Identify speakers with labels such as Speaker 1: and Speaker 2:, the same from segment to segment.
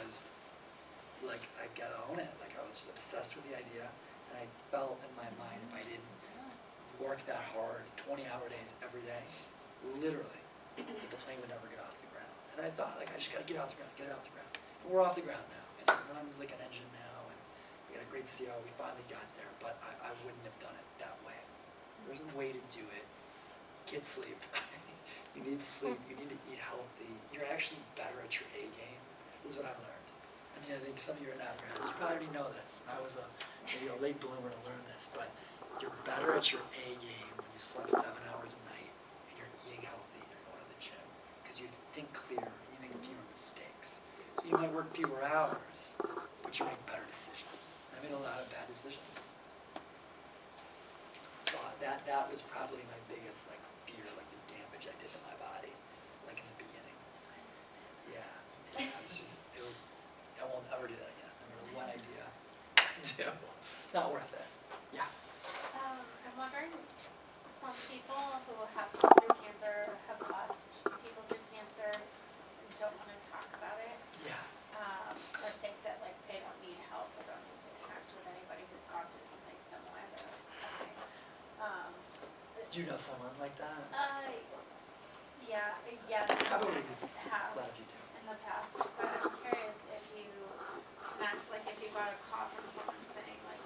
Speaker 1: was like, I gotta own it. Like I was just obsessed with the idea, and I felt in my mind if I didn't work that hard, 20-hour days every day, literally, that the plane would never get off the ground. And I thought, like, I just gotta get off the ground, get it off the ground. And we're off the ground now, and it runs like an engine now, and we got a great CEO. We finally got there, but I wouldn't have done it that way. There's a way to do it. Get sleep. You need sleep. You need to eat healthy. You're actually better at your A game. This is what I've learned. I mean, I think some of you are not around. You probably already know this. And I was maybe a late bloomer to learn this, but you're better at your A game when you slept 7 hours a night and you're eating healthy and you're going to the gym because you think clearer, you make fewer mistakes. So you might work fewer hours, but you make better decisions. I made a lot of bad decisions. So that was probably my biggest like fear, like the damage I did to my body, like in the beginning. Yeah, it was. I won't ever do that again. No matter what idea I do, it's not worth it. Yeah.
Speaker 2: I'm wondering, some people who have gone through cancer, have lost people through cancer, don't want to talk about it.
Speaker 1: Yeah.
Speaker 2: Or think that like they don't need help or don't need to connect with anybody who's gone through something similar. They're like, okay.
Speaker 1: Do you know someone like that?
Speaker 2: Yeah, yes,
Speaker 1: Probably
Speaker 2: have
Speaker 1: a lot of you do.
Speaker 2: in the past. But I'm curious if you connect, like if you got a call from someone saying like,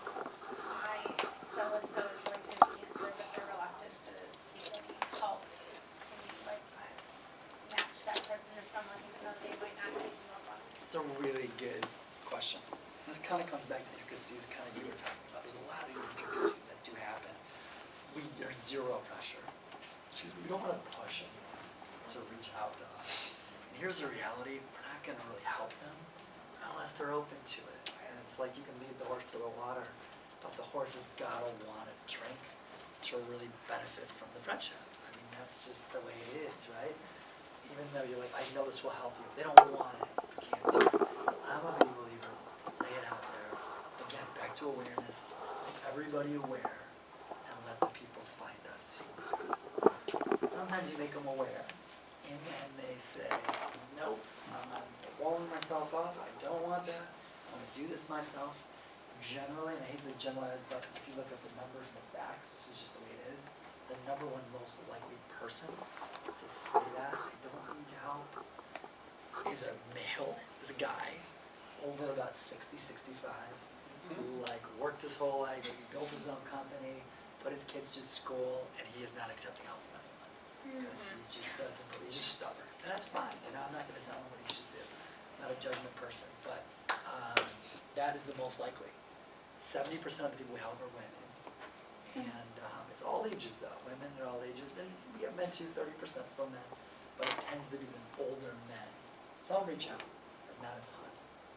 Speaker 2: my so-and-so is going through cancer, but they're reluctant to seek any help. Can you like match that person to someone even though they might not take you up on it?
Speaker 1: It's a really good question. This kind of comes back to the intricacies kind of you were talking about. There's a lot of these intricacies that do happen. There's zero pressure. We don't want to push anyone to reach out to us. And here's the reality, we're not going to really help them unless they're open to it. And it's like you can lead the horse to the water, but the horse has got to want to drink to really benefit from the friendship. I mean, that's just the way it is, right? Even though you're like, I know this will help you. If they don't want it, you can't do it. I'm a big believer, lay it out there. Again, back to awareness. Make everybody aware and let the people find us. Sometimes you make them aware, and then they say, nope, I'm walling myself off, I don't want that, I want to do this myself. Generally, and I hate to generalize, but if you look at the numbers and the facts, this is just the way it is, the number one most likely person to say that, I don't need help, is a male, is a guy, over about 60, 65, who like worked his whole life, he built his own company, put his kids through school, and he is not accepting help from anyone. Because he just doesn't believe, he's just stubborn. And that's fine, you know, I'm not going to tell him what he should do. I'm not a judgment person, but that is the most likely. 70% of the people we help are women. And it's all ages though, women are all ages. And we have men too, 30% still men. But it tends to be the older men. Some reach out, but not a ton.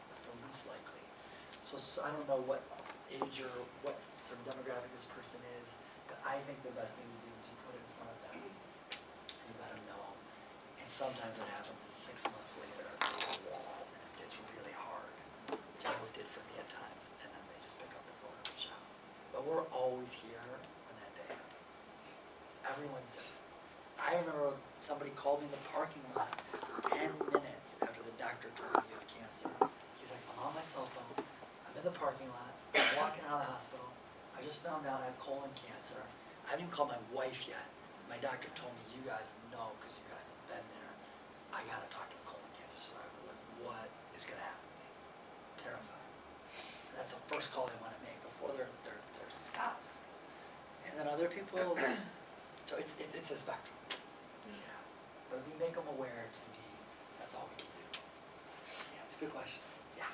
Speaker 1: That's the least likely. So I don't know what age or what sort of demographic this person is, but I think the best thing to do is you put it in front of them and let them know. And sometimes what happens is 6 months later, there's a wall and it gets really hard, which I know it did for me at times, and then they just pick up the phone and reach out. But we're always here when that day happens. Everyone's different. I remember somebody called me in the parking lot 10 minutes after the doctor told me you have cancer. He's like, I'm on my cell phone, I'm in the parking lot, I'm walking out of the hospital, I just found out I have colon cancer. I haven't even called my wife yet. My doctor told me you guys know because you guys have been there. I gotta talk to a colon cancer survivor. Like, what is gonna happen to me? Terrified. And that's the first call they want to make before their spouse. And then other people, so it's a spectrum. Yeah. But if we make them aware, to me, that's all we can do. Yeah, it's a good question. Yeah.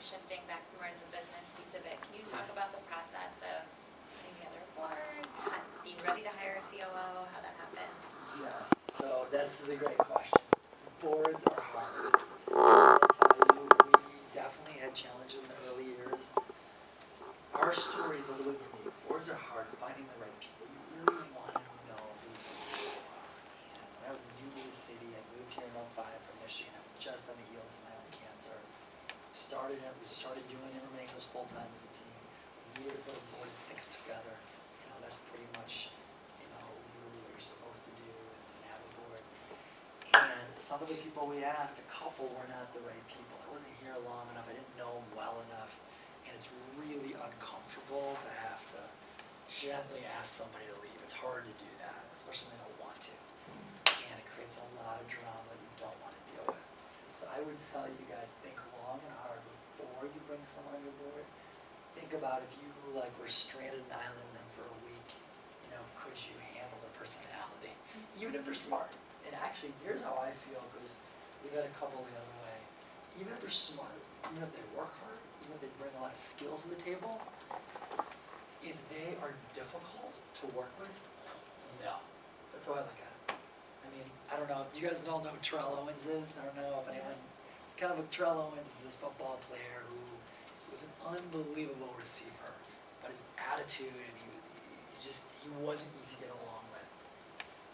Speaker 3: Shifting back more to the business piece of it, can you talk about the process of putting together a board, being ready to hire a COO, how that happened?
Speaker 1: Yes, so this is a great question. Boards are hard. I'll tell you, we definitely had challenges in the early years. Our story is a little unique. Boards are hard, finding the right people. You really want to know who you are. And when I was new to the city, I moved here in 05 from Michigan. I was just on the heels of my own cancer. We started doing Intermingles full-time as a team. We were to put a board of 6 together. You know, that's pretty much, you know, what you're supposed to do and have a board. And some of the people we asked, a couple were not the right people. I wasn't there long enough, I didn't know them well enough, and it's really uncomfortable to have to gently ask somebody to leave. It's hard to do that, especially when they don't want to. And it creates a lot of drama that you don't want to deal with. So I would tell you guys, think long and hard before you bring someone on your board. Think about if you were stranded in an island with them for a week, could you handle their personality? Even if they're smart. And actually, here's how I feel, because we've had a couple the other way. Even if they're smart, even if they work hard, even if they bring a lot of skills to the table, if they are difficult to work with, no. That's how I look at it. I mean, I don't know, you guys all know who Terrell Owens is? I don't know if anyone, it's kind of Terrell Owens is this football player who was an unbelievable receiver, but his attitude and he wasn't easy to get along with.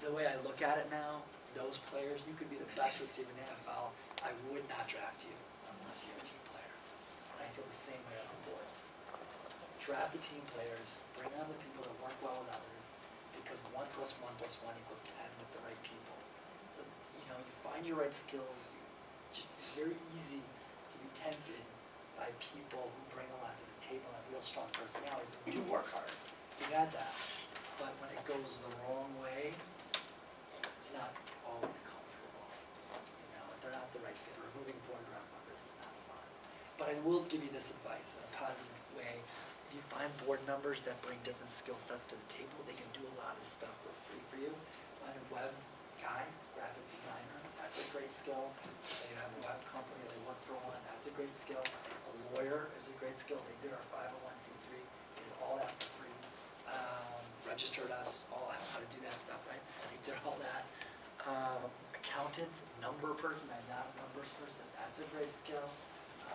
Speaker 1: The way I look at it now, those players, you could be the best receiver in the NFL, I would not draft you unless you're a team player. And I feel the same way on the boards. Draft the team players, bring on the people that work well with others, because 1 + 1 + 1 = 10 with the right people. So, you find your right skills, it's very easy to be tempted by people who bring a lot to the table and have real strong personalities and do work hard. You got that. But when it goes the wrong way, it's not always comfortable. If they're not the right fit, removing board members is not fun. But I will give you this advice in a positive way. If you find board members that bring different skill sets to the table, they can do a lot of stuff for free for you. Find a web guy, graphic designer, that's a great skill. They have a web company, they work for one, that's a great skill. A lawyer is a great skill. They did our 501c3, they did all that for free. Registered us, all how to do that stuff, right? They did all that. Accountant, number person, I'm not a numbers person, that's a great skill.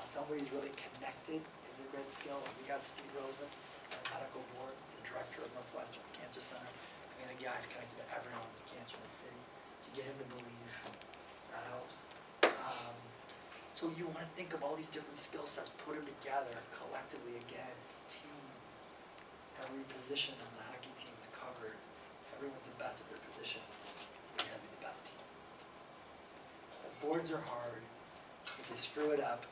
Speaker 1: Somebody who's really connected is a great skill. We got Steve Rosen, our medical board, the director of Northwestern's Cancer Center. I mean, the guy's connected to everyone with cancer in the city. You get him to believe, that helps. So you want to think of all these different skill sets, put them together collectively again, team. Every position on the hockey team is covered. Everyone's the best at their position. We're going to be the best team. The boards are hard. If you screw it up,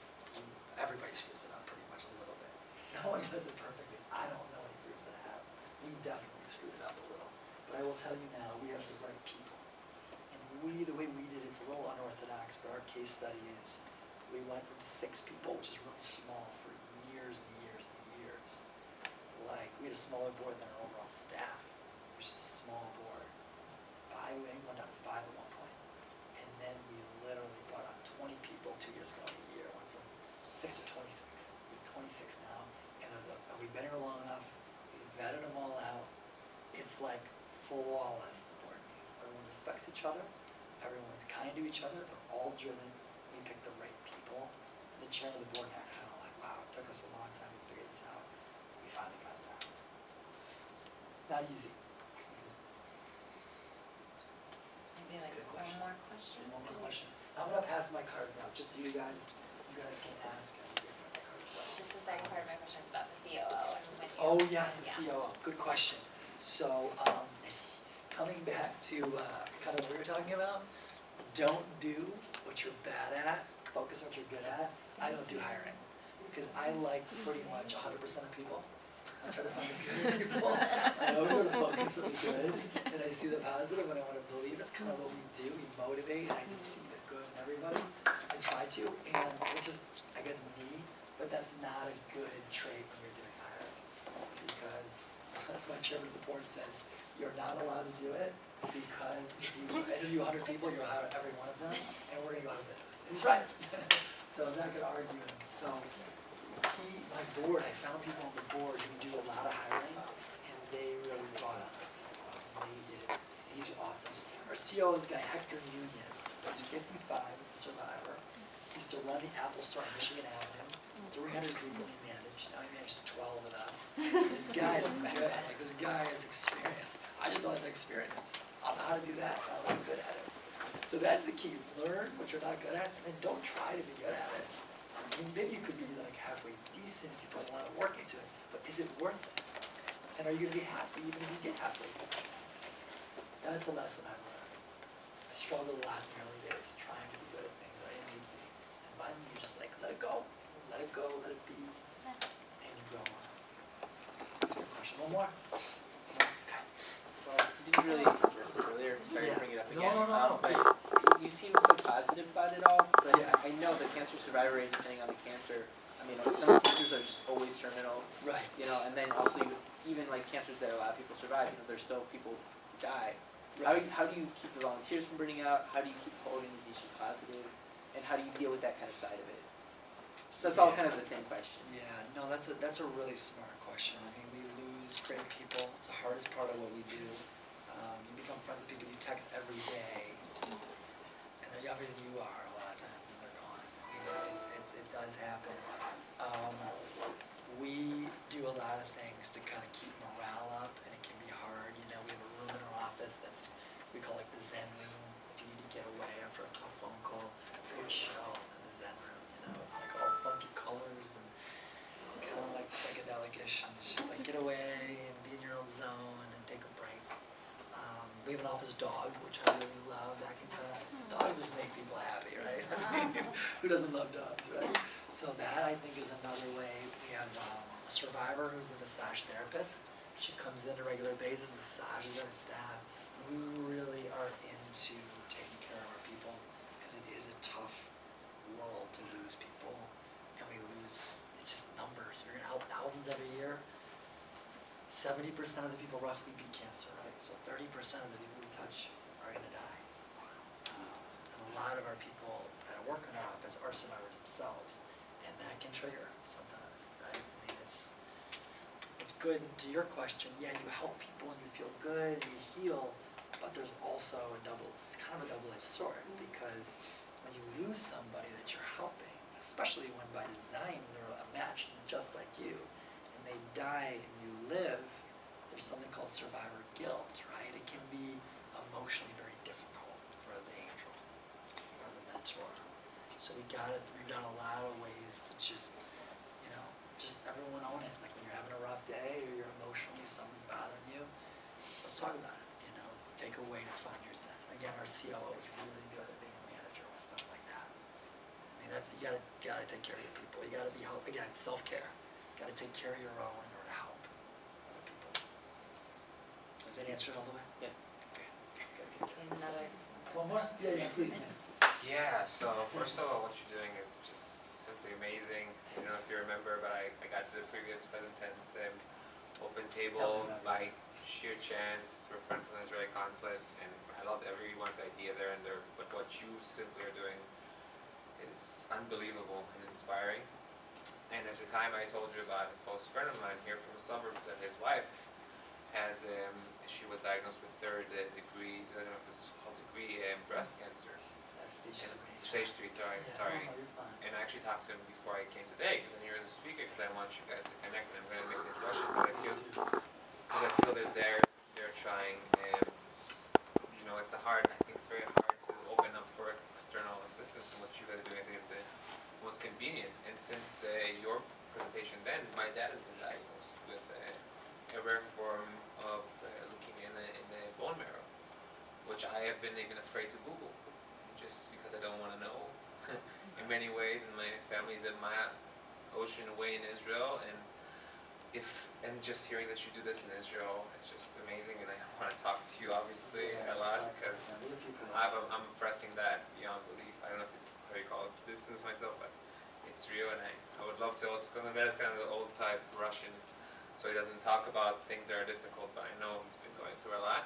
Speaker 1: everybody screws it up pretty much a little bit. No one does it perfectly. I don't know any groups that have. We definitely screwed it up a little. But I will tell you now, we have the right people. And the way we did it's a little unorthodox, but our case study is we went from 6 people, which is really small, for years and years and years. We had a smaller board than our overall staff, which is a small board. We went down to 5 at one point. And then we literally brought on 20 people 2 years ago in a year. Went from 6 to 26. We're 26 now. And we've been here long enough. We've vetted them all out. It's like flawless, the board meetings. Everyone respects each other. Everyone's kind to each other. They're all driven. We pick the right people. And the chairman of the board got kind of like, wow, it took us a long time to figure this out. We finally got that. It's not easy.
Speaker 2: Maybe
Speaker 1: That's a good question.
Speaker 2: one more question?
Speaker 1: One more question. I'm gonna pass my cards out, just so you guys can ask. And you guys have my cards as well.
Speaker 3: Just the second part of my question is about the COO and when you.
Speaker 1: Oh, yes, the
Speaker 3: Yeah.
Speaker 1: COO. Good question. So, coming back to kind of what we were talking about, don't do what you're bad at, focus on what you're good at. I don't do hiring, because I like pretty much 100% of people. I try to find the good people. I know we're the focus on the good, and I see the positive, and I want to believe. That's kind of what we do. We motivate, and I just see the good in everybody. I try to, and it's just, I guess, me, but that's not a good trait when you're doing hiring, because that's what chairman of the board says. You're not allowed to do it, because if you interview 100 people, you'll hire every one of them, and we're going to go out of business. And he's right. So I'm not going to argue him. So my board, I found people on the board who do a lot of hiring, and they really brought on our COO. They did it. He's awesome. Our COO is a guy, Hector Nunez. He's 55, he's a survivor. He used to run the Apple store on Michigan Avenue. 300 people he managed. Now he manages 12 of us. This guy is good. This guy has experience. I just don't have the experience. I don't know how to do that. I'm not good at it. So that's the key. Learn what you're not good at, and then don't try to be good at it. I mean, maybe you could be halfway decent if you put a lot of work into it, but is it worth it? And are you going to be happy even if you get halfway decent? That's a lesson I've learned. I struggled a lot in the early days trying to be good at things I didn't need to be. And finally, you're just let it go. it be? And you go on. That's a good question. One more? Okay.
Speaker 4: Well, you didn't really address it earlier, sorry
Speaker 1: Yeah.
Speaker 4: to bring it up
Speaker 1: No,
Speaker 4: again.
Speaker 1: no.
Speaker 4: But you seem so positive about it all, but
Speaker 1: Yeah.
Speaker 4: I know the cancer survivor rate, depending on the cancer, I mean, some cancers are just always terminal,
Speaker 1: Right.
Speaker 4: you know, and then also even like cancers that a lot of people survive, you know, there's still people who die.
Speaker 1: Right.
Speaker 4: How do you keep the volunteers from burning out? How do you keep the organization positive? And how do you deal with that kind of side of it? So it's all kind of the same question.
Speaker 1: Yeah, no, that's a really smart question. I mean, we lose great people. It's the hardest part of what we do. You become friends with people you text every day, and they're younger than you are a lot of times, and they're gone. You know, it does happen. We do a lot of things to kind of keep morale up, and it can be hard. You know, we have a room in our office we call like the Zen room. If you need to get away after a tough phone call, go chill in the Zen room. You know, it's like all funky colors and kind of like psychedelic-ish, and it's just like get away and be in your own zone and take a break. We have an office dog, which I really love. Dogs just make people happy, right? I mean, who doesn't love dogs, right? So that, I think, is another way. We have a survivor who's a massage therapist. She comes in on a regular basis, massages our staff. We really are into taking care of our people because it is a tough world to lose people, and we lose, it's just numbers. We're going to help thousands every year. 70% of the people roughly beat cancer, right? So 30% of the people we touch are going to die. And a lot of our people that work in our office are survivors themselves, and that can trigger sometimes, right? I mean, it's good. And to your question, yeah, you help people and you feel good and you heal, but there's also it's kind of a double-edged sword, because when you lose somebody that you're helping, especially when by design they're a match just like you, and they die and you live, there's something called survivor guilt, right? It can be emotionally very difficult for the angel or the mentor. So we've done a lot of ways to just everyone own it. Like when you're having a rough day or you're emotionally, something's bothering you, let's talk about it, take a way to find your zen. Again, our COO is really good at being a manager with stuff like that. I mean, you gotta take care of your people. You gotta be again, self-care. You gotta take care of your own in order to help other people. Does that answer it all the way?
Speaker 4: Yeah.
Speaker 1: Okay. Good.
Speaker 3: Another.
Speaker 1: One more? Yeah, please, man.
Speaker 5: Yeah, so first of all, what you're doing is just simply amazing. I don't know if you remember, but I got to the previous PresenTense open table by sheer chance through a friend from the Israeli consulate, and I loved everyone's idea there, but what you simply are doing is unbelievable and inspiring. And at the time I told you about a close friend of mine here from the suburbs that his wife has, she was diagnosed with third degree, I don't know if it's called degree, breast cancer. Stage 3, sorry.
Speaker 1: No, you're fine.
Speaker 5: And I actually talked to him before I came today, because I'm here as a speaker, because I want you guys to connect, and I'm going to make an introduction, but I feel that they're trying, and I think it's very hard to open up for external assistance, and what you guys are doing, I think is the most convenient. And since your presentation then, my dad has been diagnosed with a rare form of leukemia in the bone marrow, which I have been even afraid to Google, just because I don't want to know in many ways, and my family's a mile ocean away in Israel, and just hearing that you do this in Israel, it's just amazing, and I want to talk to you obviously a lot, because I'm pressing that beyond belief. I don't know if it's how you call it, distance myself, but it's real, and I would love to also, because that is kind of the old type Russian, so he doesn't talk about things that are difficult, but I know he's been going through a lot.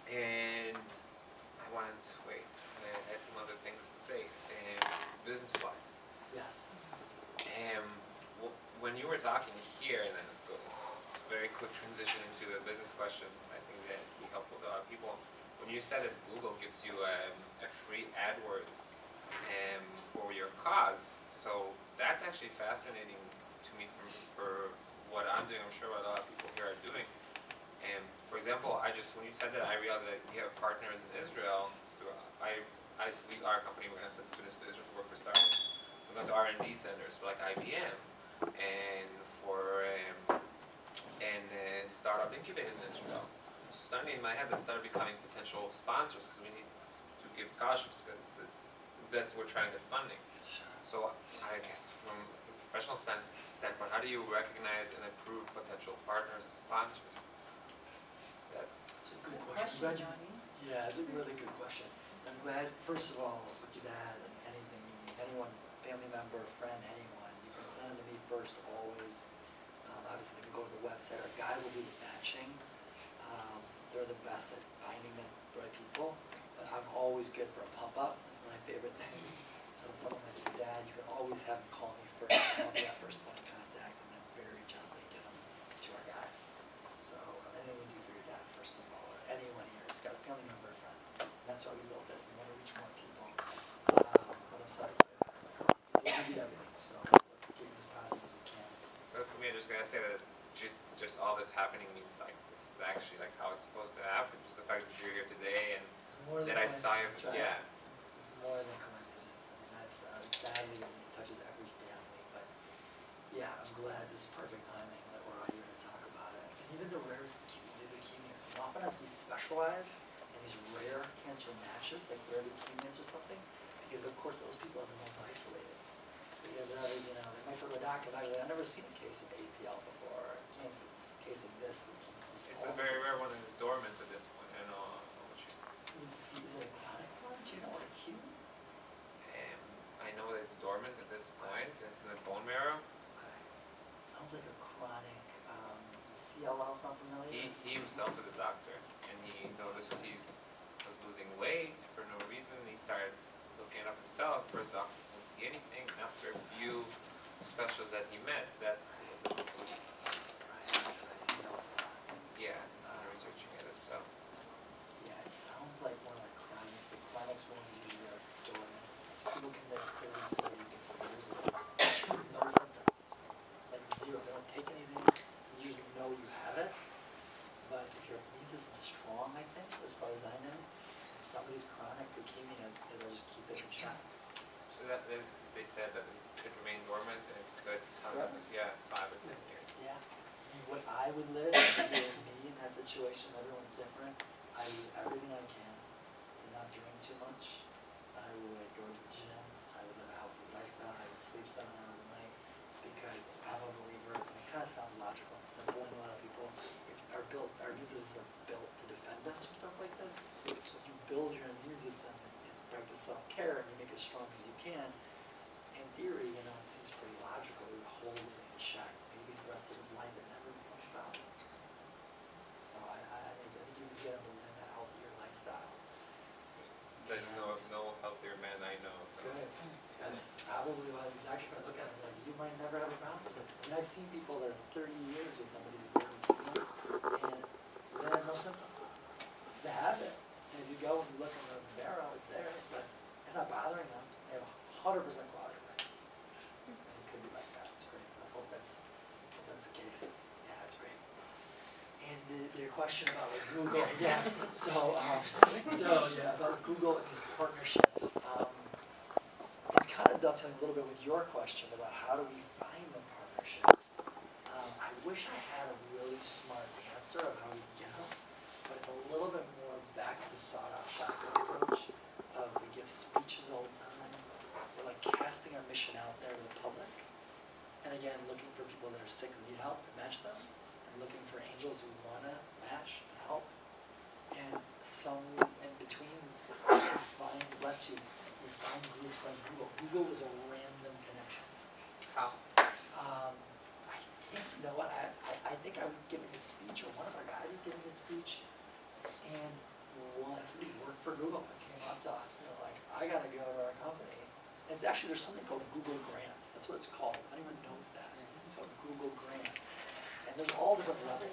Speaker 5: And I wanted to wait. I had some other things to say. Business-wise.
Speaker 1: Yes.
Speaker 5: When you were talking here, and then very quick transition into a business question, I think that would be helpful to a lot of people. When you said that Google gives you a free AdWords for your cause, so that's actually fascinating to me for what I'm doing. I'm sure what a lot of people here are doing. For example, when you said that, I realized that we have partners in Israel. Our company, we're going to send students to Israel to work for startups. We're going to R&D centers for like IBM and for startup incubators in Israel. So suddenly in my head, that started becoming potential sponsors, because we need to give scholarships, because that's where we're trying to get funding. So I I guess from a professional standpoint, how do you recognize and approve potential partners and sponsors? That,
Speaker 1: It's a good question. I'm glad yeah, it's a really good question. I'm glad, first of all, with your dad and anything you need, anyone, family member, friend, anyone, you can send them to me first always. Obviously, they can go to the website. Our guys will do the matching. They're the best at finding the right people. But I'm always good for a pump up. That's my favorite thing. So if someone like your dad, you can always have them call me first. I'll be that first point of contact, and then very gently get them to our guys. So anything we do for your dad, first of all, or anyone here who's got a family member or friend. And that's why we built it. We want to reach more people. But I'm sorry. We do everything. So let's keep it as positive as we can.
Speaker 5: but for me, I just gotta say that just all this happening means like this is actually like how it's supposed to happen. Just the fact that you're here today and
Speaker 1: It's more than
Speaker 5: that I saw you,
Speaker 1: coincidence, right?
Speaker 5: yeah.
Speaker 1: It's more than coincidence. I mean, that's sadly it touches every family. But yeah, I'm glad this is perfect timing that we're all here to talk about it. And even the rarest leukemias. And often as we specialize in these rare cancer matches, like rare leukemias or something, because of course those people are the most isolated. Because you know, they might go to the doctor and actually I've never seen a case of APL before, or a case of this.
Speaker 5: It's a very rare one and it's dormant at this point. I know what you.
Speaker 1: Is it a chronic one? Do you know what acute?
Speaker 5: I know that it's dormant at this point. It's in the bone marrow.
Speaker 1: Okay. Sounds like a chronic CLL, sound familiar?
Speaker 5: He himself is a doctor, and he noticed was losing weight for no reason. He started looking it up himself. First doctors didn't see anything. And after a few specialists that he met, that's was a conclusion. Yeah, researching it himself.
Speaker 1: Yeah, it sounds like more like chronic. The chronic ones usually are dormant. People can live 30, 40, 50 years of no symptoms. Like zero. They don't take anything. You usually know you have it. But if your immune system's strong, I think, as far as I know, and somebody's chronic leukemia, they'll just keep it in check.
Speaker 5: So that they said that it could remain dormant and it could come,
Speaker 1: Forever.
Speaker 5: yeah, 5 or 10 years.
Speaker 1: Yeah. I mean, what I would live, if you were me in that situation, everyone's different. I would do everything I can to not drink too much. I would go to the gym. I would live a healthy lifestyle. I would sleep 7 hours a night because I'm a believer, and it kind of sounds logical and simple, and a lot of people our immune systems are built to defend us from stuff like this. So if you build your immune system and practice self-care and you make it as strong as you can, in theory, you know, it seems pretty logical to hold it in check. Maybe the rest of his life it never becomes about it. So I think you can get him to live a healthier lifestyle.
Speaker 5: There's no healthier man I know. So.
Speaker 1: Good. That's probably why you're actually going to look at it like, you might never have a problem with this. And I've seen people that are 30 years with somebody who's been leukemias, and they have no symptoms. They have it. And if you go and you look in the marrow, it's there, but it's not bothering them. They have 100% quality of life. And it could be like that. It's great. Let's hope that's the case. Yeah, that's great. And your question about like Google, yeah. So yeah, about Google and these partnerships. It's kind of dovetailing a little bit with your question about how do we find the partnerships. I wish I had a really smart answer of how we get them, but it's a little bit more back to the sought-out shotgun approach of we give speeches all the time. We're like casting our mission out there to the public, and again looking for people that are sick and need help to match them, and looking for angels who want to match and help. And some in betweens, we find, bless you, we find groups like Google. Google was a random connection.
Speaker 5: How?
Speaker 1: I think, you know what, I think I was giving a speech, or one of our guys was giving a speech, and somebody who worked for Google came up to us, and they're like, I gotta go to our company. And it's actually, there's something called Google Grants. That's what it's called. Anyone knows that? It's called Google Grants. And there's all different levels.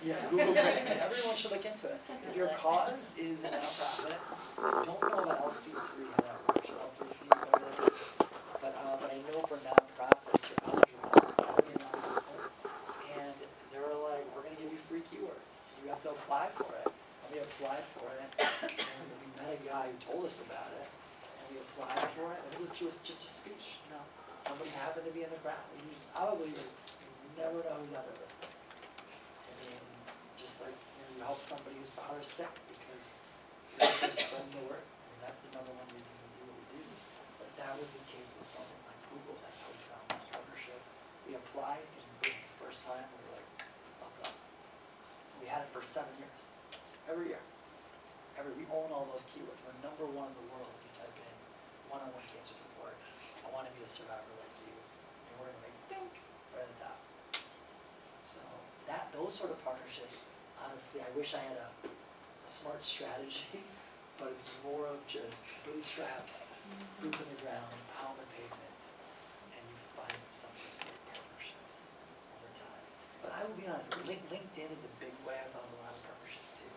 Speaker 1: Yeah, Google Grants. And everyone should look into it. If your cause is a nonprofit, don't know about LC3 how that works, or LPC, whatever that is. But I know for nonprofits, you're eligible. And they were like, we're going to give you free keywords. You have to apply for it. And we applied for it. And we met a guy who told us about it. And we applied for it. And it was just a speech, you know. Somebody happened to be in the crowd. You probably never know who's out of this. I mean, just like you help somebody whose father's sick because you're spreading the word. I mean, that's the #1 reason we do what we do. But that was the case with something like 7 years. Every year. We own all those keywords. We're #1 in the world if you type in one-on-one cancer support. I want to be a survivor like you. And we're going to make think right at the top. So those sort of partnerships, honestly, I wish I had a smart strategy, but it's more of just bootstraps, boots on the ground, pound the pavement, and you find some of those great partnerships over time. But I will be honest, LinkedIn is a big way I found a lot of partnerships too.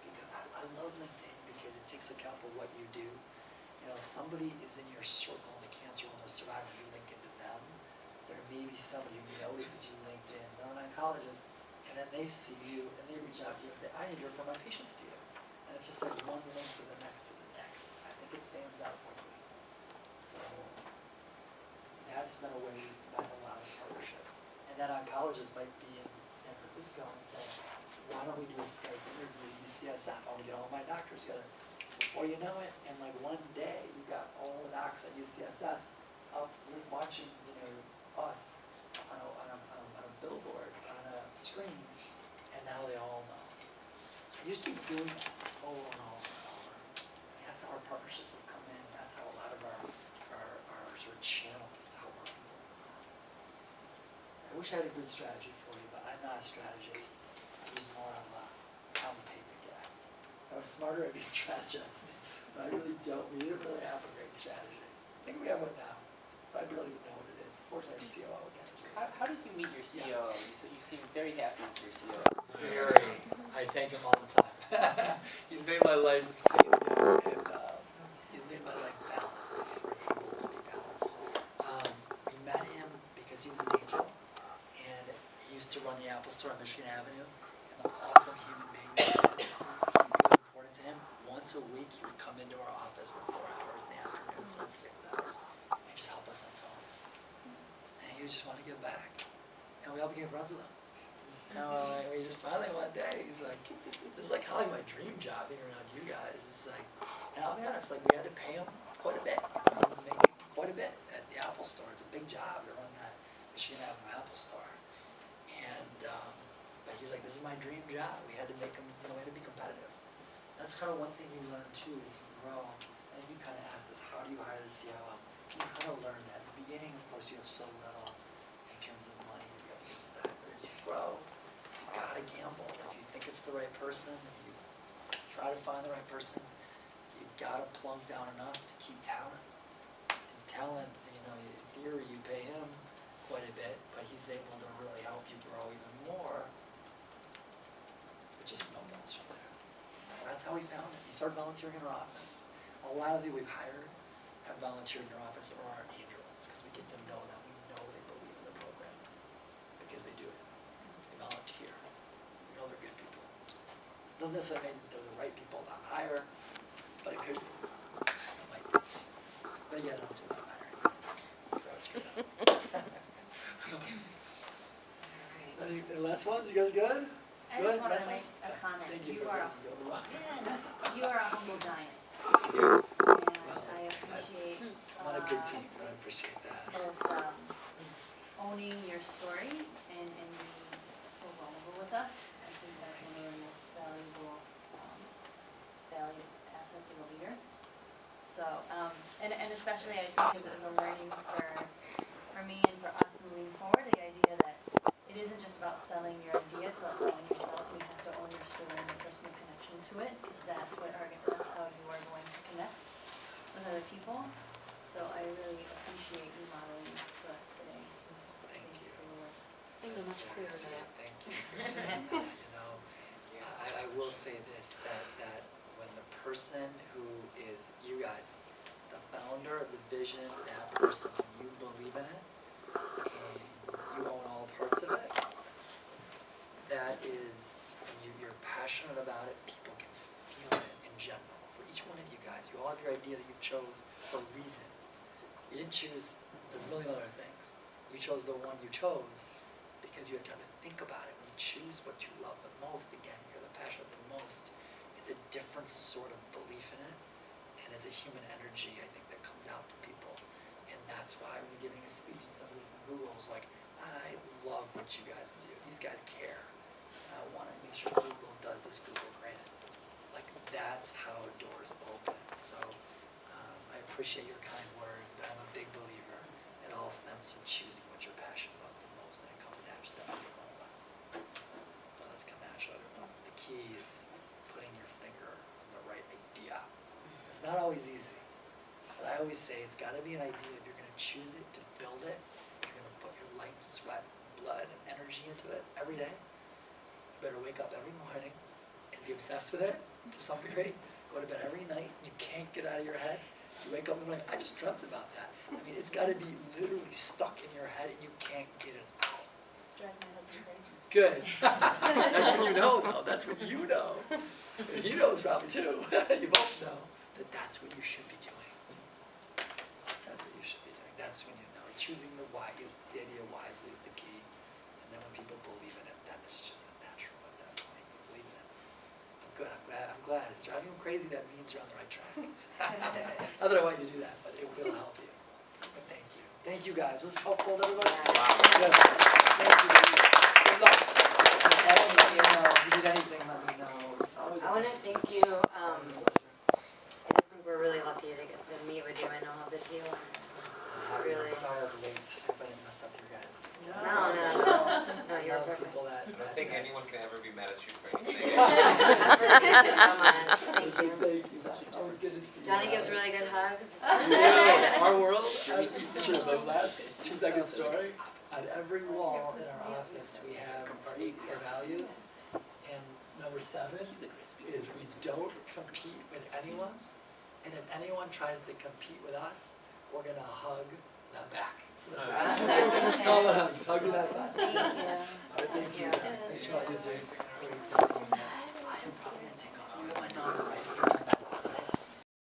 Speaker 1: Because I love LinkedIn because it takes account for what you do. You know, if somebody is in your circle in the cancer world or survivor, you link into them. There may be somebody who notices you LinkedIn, they're an oncologist, and then they see you and they reach out to you and say, I need to refer my patients to you. And it's just like one link to the next to the next. I think it fans out quickly. So that's been a way we've met a lot of partnerships. And that oncologist might be in San Francisco and say, why don't we do a Skype interview at UCSF? I want to get all my doctors together. Before you know it, in like one day, you've got all the docs at UCSF up just watching, us on a billboard, on a screen, and now they all know. And you just keep doing that over and over and over. And that's how our partnerships have come in. That's how a lot of our sort of channels to help our people. I wish I had a good strategy for you, but I'm not a strategist. I'm just more of a pound paper guy. If I was smarter, I'd be a strategist. But I really don't. We didn't really have a great strategy. I think we have one now, but I barely even know what it is. Fortunately, our COO again is really
Speaker 4: How did you meet your COO? You seem very happy with your COO.
Speaker 1: very. I thank him all the time. He's made my life sane, and he's made my life balanced. We're able to be balanced. We met him because he was an angel, and he used to run the Apple Store on Michigan Avenue, and an awesome human being that he is. Really important to him. Once a week, he would come into our office for 4 hours in the afternoon, spend 6 hours, and just help us on phones. And he just wanted to give back, and we all became friends with him. We just finally one day, he's like, this is like kind of like my dream job being around you guys. It's like, and I'll be honest, like we had to pay him quite a bit. He was making quite a bit at the Apple Store. It's a big job to run that Michigan Avenue Apple Store. And, but he's like, this is my dream job. We had to make him, we had to be competitive. That's kind of one thing you learn too as you grow. And you kind of asked us, how do you hire the COO? You kind of learn that. At the beginning, of course, you have so little in terms of money. You have to spend. But as you grow, you gotta gamble. If you think it's the right person, if you try to find the right person, you gotta plunk down enough to keep talent. And talent, in theory, you pay him quite a bit, but he's able to really help you grow even more. It just snowballs from there. That's how we found it. He started volunteering in our office. A lot of the we've hired have volunteered in your office or are angels, because we get to know them. We know they believe in the program because they do it. They volunteer. We know they're good people. Doesn't necessarily mean they're the right people to hire, but it could be. It might be. But again, I don't do that hiring. That would screw up. Any last ones? You guys good?
Speaker 6: I just want to make a comment.
Speaker 1: Thank you
Speaker 6: You
Speaker 1: for
Speaker 6: are
Speaker 1: letting me go.
Speaker 6: you are a humble giant.
Speaker 1: Well,
Speaker 6: And I appreciate
Speaker 1: I'm on a good team, but I appreciate that.
Speaker 6: both owning your story and being so vulnerable with us. I think that's one of the most valuable assets of a leader. So, and especially I think because it was a learning for me and for us moving forward, the idea that it isn't just about selling your idea, it's about selling yourself. You have to own your story and the personal connection to it, because that's how you are going to connect with other people. So I really appreciate you modeling to us today.
Speaker 1: Thank you.
Speaker 6: For your work.
Speaker 2: Thank you so much for your
Speaker 1: Yes,
Speaker 2: work.
Speaker 1: thank you for saying that, I will say this, that when the person who is, you guys, the founder of the vision, that person, when you believe in it, and you own all parts of it, that is, and you're passionate about it, people can feel it in general. For each one of you guys, you all have your idea that you chose for a reason. You didn't choose a zillion other things. You chose the one you chose because you had time to think about it. When you choose what you love the most, again, you're the passion the most, it's a different sort of belief in it, and it's a human energy, I think, that comes out to people. And that's why when you're giving a speech and somebody from Google is like, I love what you guys do. These guys care. I wanna make sure Google does this Google grant. Like, that's how doors open. So, I appreciate your kind words, but I'm a big believer. It all stems from choosing what you're passionate about the most, and it comes naturally to every one of us. It does come naturally to every one of us. The key is putting your finger on the right idea. It's not always easy, but I always say it's gotta be an idea. If you're gonna choose it, to build it, you're gonna put your life, sweat, blood, and energy into it every day. You better wake up every morning and be obsessed with it to some degree. Go to bed every night, you can't get out of your head. You wake up and like, I just dreamt about that. I mean, it's gotta be literally stuck in your head and you can't get it out.
Speaker 6: Drives my husband crazy.
Speaker 1: Good. That's what you know, though. That's what you know. And he knows probably too. You both know that that's what you should be doing. That's what you should be doing. That's when you know. Choosing the why, the idea wisely is the key. And then when people believe in it, then it's just a natural at that point. You believe in it. Good. I'm glad. It's driving you crazy. That means you're on the right track. Not that I want you to do that, but it will help you. But thank you. Thank you guys. Was this helpful to everybody?
Speaker 5: Wow.
Speaker 1: Good. Thank you. Good luck. And let me know. If you need anything, let me know. It's always a
Speaker 7: I want to
Speaker 1: pleasure.
Speaker 7: thank you. I just think we're really lucky to get to meet with you. I know how busy you are. It's really.
Speaker 1: Sorry I was late. I hope I didn't mess up your guys.
Speaker 7: No,
Speaker 1: I
Speaker 7: you're
Speaker 1: love
Speaker 7: perfect.
Speaker 1: people that.
Speaker 5: I don't think anyone can ever be mad at you for anything.
Speaker 7: Thank you so much. Thank you.
Speaker 1: Thank you. It's always good to see you.
Speaker 7: Johnny gives really good hugs.
Speaker 1: Yeah, our world, I was thinking of the last 2-second story. On every wall in our office, we have our 8 core values. And number 7 is we don't compete with anyone. And if anyone tries to compete with us, we're gonna hug them back. It's all about hugs. Hug you that back.
Speaker 7: Thank you.
Speaker 1: All right, thank you. Thanks for all you do.